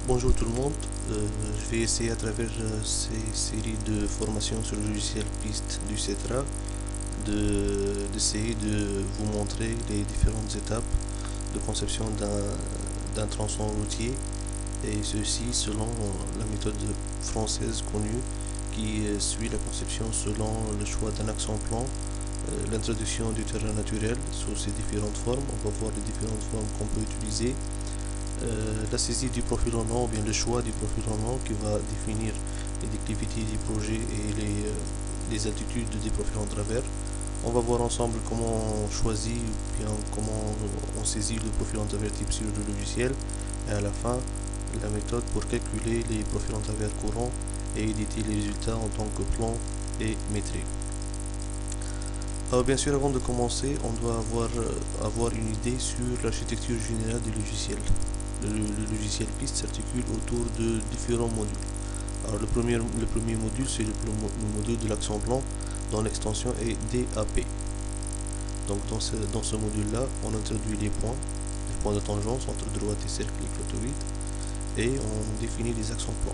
Bonjour tout le monde. Je vais essayer à travers ces séries de formations sur le logiciel piste du CETRA d'essayer de vous montrer les différentes étapes de conception d'un tronçon routier, et ceci selon la méthode française connue qui suit la conception selon le choix d'un axe en plan, l'introduction du terrain naturel sous ses différentes formes. On va voir les différentes formes qu'on peut utiliser, la saisie du profil en nom, ou bien le choix du profil en nom qui va définir les déclivités du projet et les altitudes des profils en travers. On va voir ensemble comment on choisit ou bien comment on saisit le profil en travers type sur le logiciel, et à la fin la méthode pour calculer les profils en travers courants et éditer les résultats en tant que plan et métrique. Alors bien sûr, avant de commencer, on doit avoir une idée sur l'architecture générale du logiciel. Le logiciel piste s'articule autour de différents modules. Alors le premier module, c'est le module de l'axe en plan, dont l'extension est DAP. Donc dans ce module-là, on introduit les points de tangence entre droite et cercle et clotoïde, et on définit les axes en plan.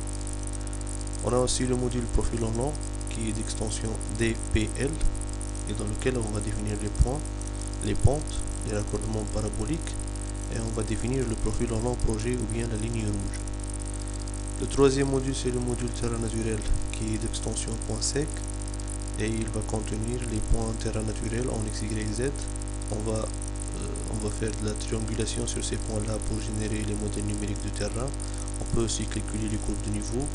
On a aussi le module profil en long qui est d'extension DPL, et dans lequel on va définir les points, les pentes, les raccordements paraboliques, et on va définir le profil en long projet ou bien la ligne rouge. Le troisième module, c'est le module terrain naturel qui est d'extension point sec, et il va contenir les points terrain naturel en x, y, z. On va faire de la triangulation sur ces points-là pour générer les modèles numériques du terrain. On peut aussi calculer les courbes de niveau,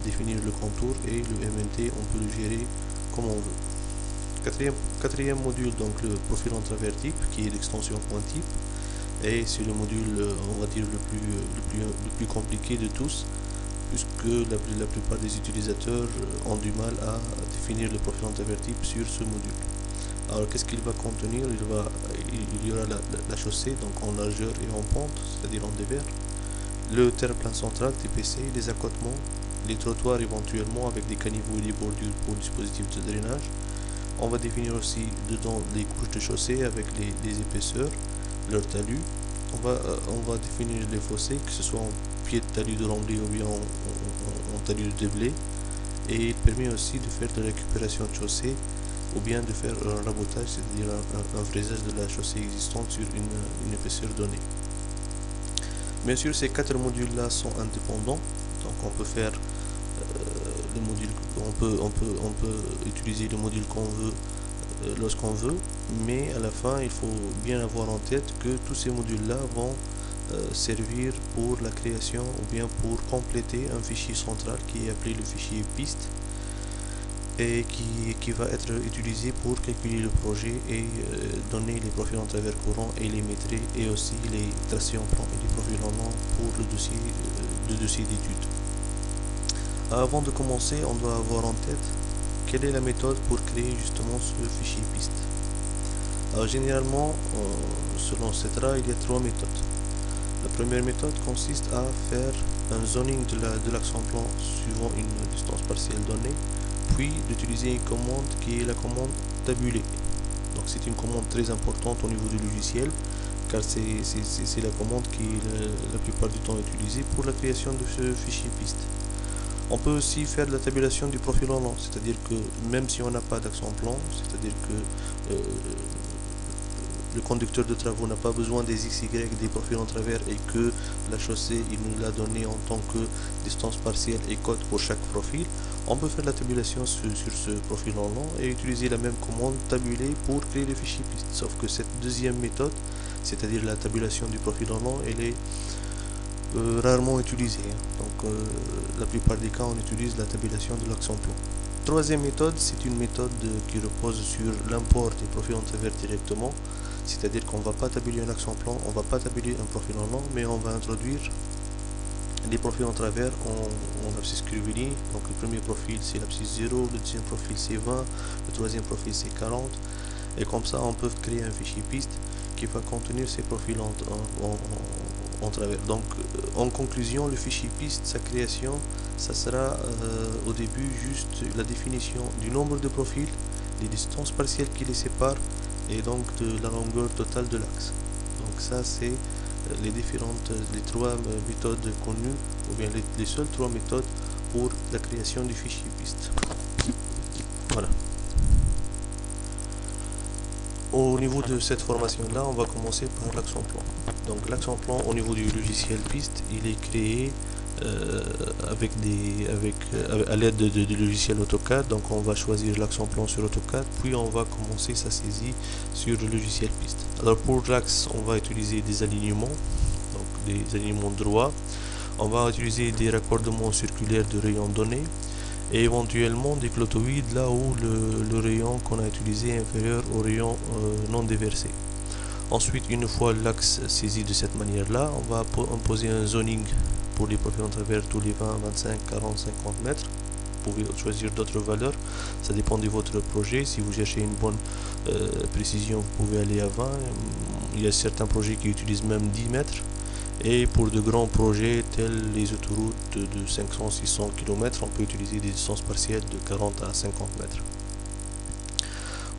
définir le contour, et le MNT, on peut le gérer comme on veut. Quatrième module, donc le profil en travers type qui est d'extension point type, et c'est le module, on va dire, le plus compliqué de tous, puisque la plupart des utilisateurs ont du mal à définir le profil en travers type sur ce module. Alors qu'est-ce qu'il va contenir? Il y aura la chaussée, donc en largeur et en pente, c'est-à-dire en dévers, le terre-plein central TPC, les accotements, les trottoirs éventuellement avec des caniveaux et des bordures pour dispositifs de drainage. On va définir aussi dedans les couches de chaussée avec les épaisseurs, leur talus. On va définir les fossés, que ce soit en pied de talus de remblai ou bien en talus de déblai. Et il permet aussi de faire de la récupération de chaussée ou bien de faire un rabotage, c'est-à-dire un fraisage de la chaussée existante sur une épaisseur donnée. Bien sûr, ces quatre modules-là sont indépendants, donc on peut faire le module, on peut utiliser le module qu'on veut lorsqu'on veut, mais à la fin il faut bien avoir en tête que tous ces modules là vont servir pour la création ou bien pour compléter un fichier central qui est appelé le fichier piste, et qui va être utilisé pour calculer le projet et donner les profils en travers courant et les métriques, et aussi les tracés en plan et les profils en long pour le dossier d'étude. Avant de commencer, on doit avoir en tête quelle est la méthode pour créer justement ce fichier piste. Alors généralement, selon CETRA, il y a trois méthodes. La première méthode consiste à faire un zoning de l'axe en plan suivant une distance partielle donnée, puis d'utiliser une commande qui est la commande tabuler. Donc c'est une commande très importante au niveau du logiciel, car c'est la commande qui est la plupart du temps utilisée pour la création de ce fichier piste. On peut aussi faire de la tabulation du profil en long, c'est-à-dire que même si on n'a pas d'axe en plan, c'est-à-dire que le conducteur de travaux n'a pas besoin des XY, des profils en travers, et que la chaussée il nous l'a donné en tant que distance partielle et cote pour chaque profil, on peut faire la tabulation sur ce profil en long et utiliser la même commande tabuler pour créer le fichier piste. Sauf que cette deuxième méthode, c'est-à-dire la tabulation du profil en long, elle est rarement utilisée. Donc la plupart des cas on utilise la tabulation de l'axe en plan. Troisième méthode, c'est une méthode qui repose sur l'import des profils en travers directement, c'est-à-dire qu'on ne va pas tabuler un axe en plan, on ne va pas tabuler un profil en long, mais on va introduire les profils en travers en abscisse curviligne. Donc le premier profil c'est l'abscisse 0, le deuxième profil c'est 20, le troisième profil c'est 40, et comme ça on peut créer un fichier piste qui va contenir ces profils en travers. Donc en conclusion, le fichier piste, sa création, ça sera au début juste la définition du nombre de profils, les distances partielles qui les séparent, et donc de la longueur totale de l'axe. Donc ça c'est les trois méthodes connues, ou bien les seules trois méthodes pour la création du fichier piste. Voilà. Au niveau de cette formation-là, on va commencer par l'action-plan. Donc l'action-plan au niveau du logiciel piste, il est créé à l'aide du logiciel AutoCAD. Donc on va choisir l'action-plan sur AutoCAD, puis on va commencer sa saisie sur le logiciel piste. Alors pour l'axe, on va utiliser des alignements, donc des alignements droits. On va utiliser des raccordements circulaires de rayons donnés, et éventuellement des clotoïdes là où le rayon qu'on a utilisé est inférieur au rayon non déversé. Ensuite, une fois l'axe saisi de cette manière là, on va imposer un zoning pour les profils en travers tous les 20, 25, 40, 50 mètres. Vous pouvez choisir d'autres valeurs, ça dépend de votre projet. Si vous cherchez une bonne précision, vous pouvez aller à 20. Il y a certains projets qui utilisent même 10 mètres. Et pour de grands projets tels les autoroutes de 500-600 km, on peut utiliser des distances partielles de 40 à 50 mètres.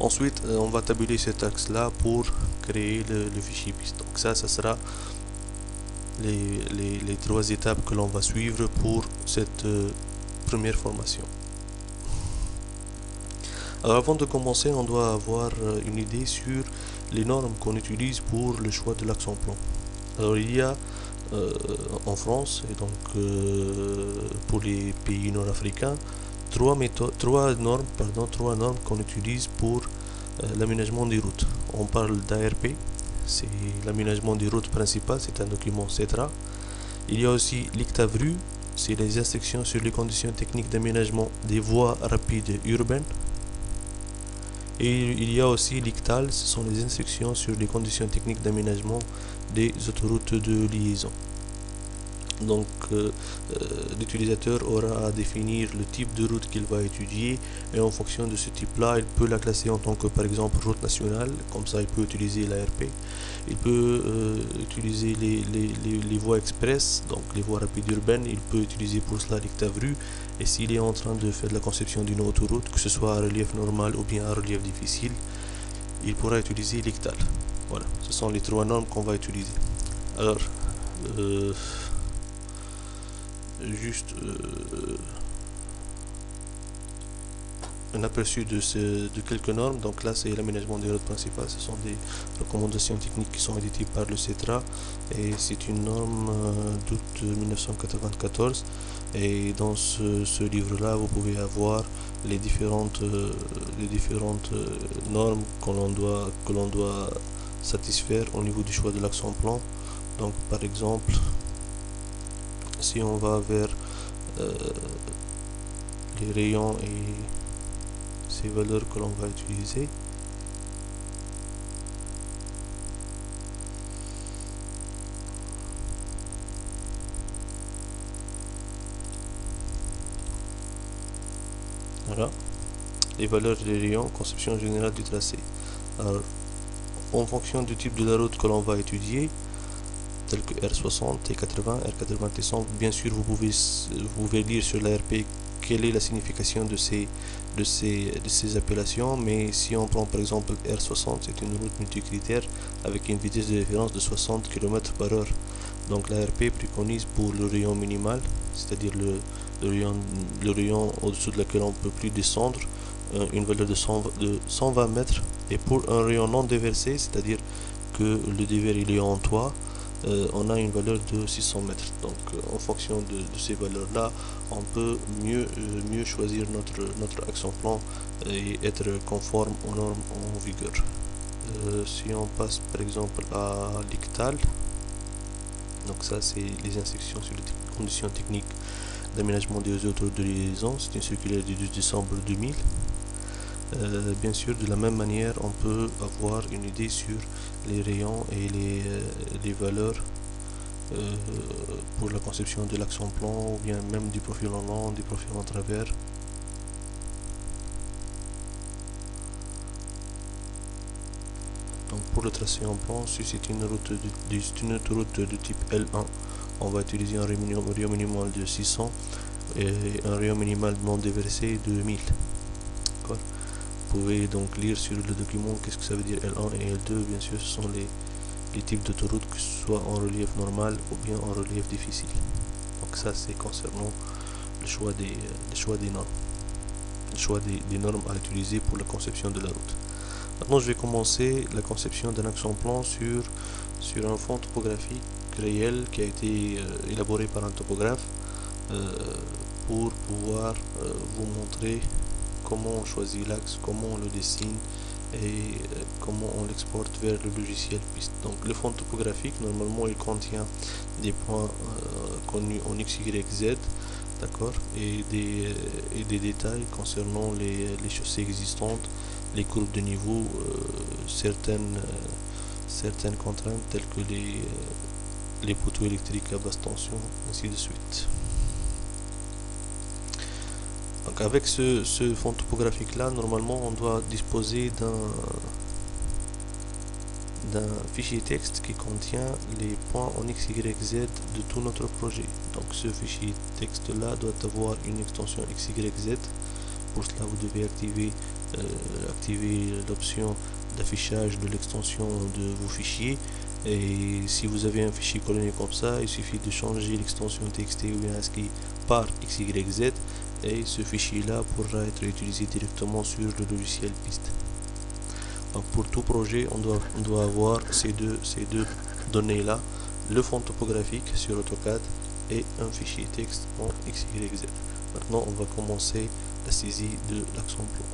Ensuite, on va tabuler cet axe-là pour créer le fichier piste. Donc ça sera les trois étapes que l'on va suivre pour cette première formation. Alors avant de commencer, on doit avoir une idée sur les normes qu'on utilise pour le choix de l'axe-en-plan. Alors il y a en France, et donc pour les pays nord-africains, trois normes qu'on utilise pour l'aménagement des routes. On parle d'ARP, c'est l'aménagement des routes principales, c'est un document CETRA. Il y a aussi l'ICTAVRU, c'est les instructions sur les conditions techniques d'aménagement des voies rapides urbaines. Et il y a aussi l'ICTAL, ce sont les instructions sur les conditions techniques d'aménagement des autoroutes de liaison. Donc l'utilisateur aura à définir le type de route qu'il va étudier, et en fonction de ce type là il peut la classer en tant que par exemple route nationale, comme ça il peut utiliser l'ARP. Il peut utiliser les voies express, donc les voies rapides urbaines, il peut utiliser pour cela l'ICTAVRU. Et s'il est en train de faire la conception d'une autoroute, que ce soit à relief normal ou bien à relief difficile, il pourra utiliser l'ICTAL. Voilà, ce sont les trois normes qu'on va utiliser. Alors juste un aperçu de quelques normes. Donc là c'est l'aménagement des routes principales, ce sont des recommandations techniques qui sont éditées par le CETRA, et c'est une norme d'août 1994, et dans ce livre là vous pouvez avoir les différentes normes que l'on doit satisfaire au niveau du choix de l'axe en plan. Donc par exemple, si on va vers les rayons et ces valeurs que l'on va utiliser, voilà les valeurs des rayons, conception générale du tracé. Alors, en fonction du type de la route que l'on va étudier, tel que R60, T80, R80, T100, bien sûr vous pouvez lire sur l'ARP quelle est la signification de ces appellations, mais si on prend par exemple R60, c'est une route multicritère avec une vitesse de référence de 60 km/h. Donc l'ARP préconise pour le rayon minimal, c'est-à-dire le rayon au-dessous de laquelle on ne peut plus descendre, une valeur de 120 mètres, et pour un rayon non déversé, c'est-à-dire que le dévers il est en toit, on a une valeur de 600 mètres. Donc en fonction de ces valeurs là, on peut mieux choisir notre axe en plan et être conforme aux normes en vigueur. Si on passe par exemple à l'ICTAL, donc ça c'est les instructions sur les conditions techniques d'aménagement des autoroutes de liaison, c'est une circulaire du 12 décembre 2000. Bien sûr, de la même manière, on peut avoir une idée sur les rayons et les valeurs pour la conception de l'axe en plan, ou bien même du profil en long, du profil en travers. Donc pour le tracé en plan, si c'est une autoroute de type L1, on va utiliser un rayon minimal de 600 et un rayon minimal non déversé de 1000. D'accord. Vous pouvez donc lire sur le document qu'est-ce que ça veut dire L1 et L2. Bien sûr, ce sont les types d'autoroutes, que ce soit en relief normal ou bien en relief difficile. Donc ça c'est concernant le choix des normes, le choix des normes à utiliser pour la conception de la route. Maintenant je vais commencer la conception d'un axe en plan sur un fond topographique réel qui a été élaboré par un topographe pour pouvoir vous montrer comment on choisit l'axe, comment on le dessine et comment on l'exporte vers le logiciel piste. Donc le fond topographique, normalement il contient des points connus en X, Y, Z, d'accord, et des détails concernant les chaussées existantes, les courbes de niveau, certaines contraintes telles que les poteaux électriques à basse tension, ainsi de suite. Donc avec ce fond topographique là, normalement on doit disposer d'un fichier texte qui contient les points en X, Y, Z de tout notre projet. Donc ce fichier texte là doit avoir une extension X, Y, Z. Pour cela vous devez activer l'option d'affichage de l'extension de vos fichiers, et si vous avez un fichier colonné comme ça, il suffit de changer l'extension txt ou bien ASCII par XYZ et ce fichier là pourra être utilisé directement sur le logiciel piste. Donc pour tout projet on doit avoir ces deux données là, le fond topographique sur AutoCAD et un fichier texte en XYZ. Maintenant on va commencer la saisie de l'axe en plan.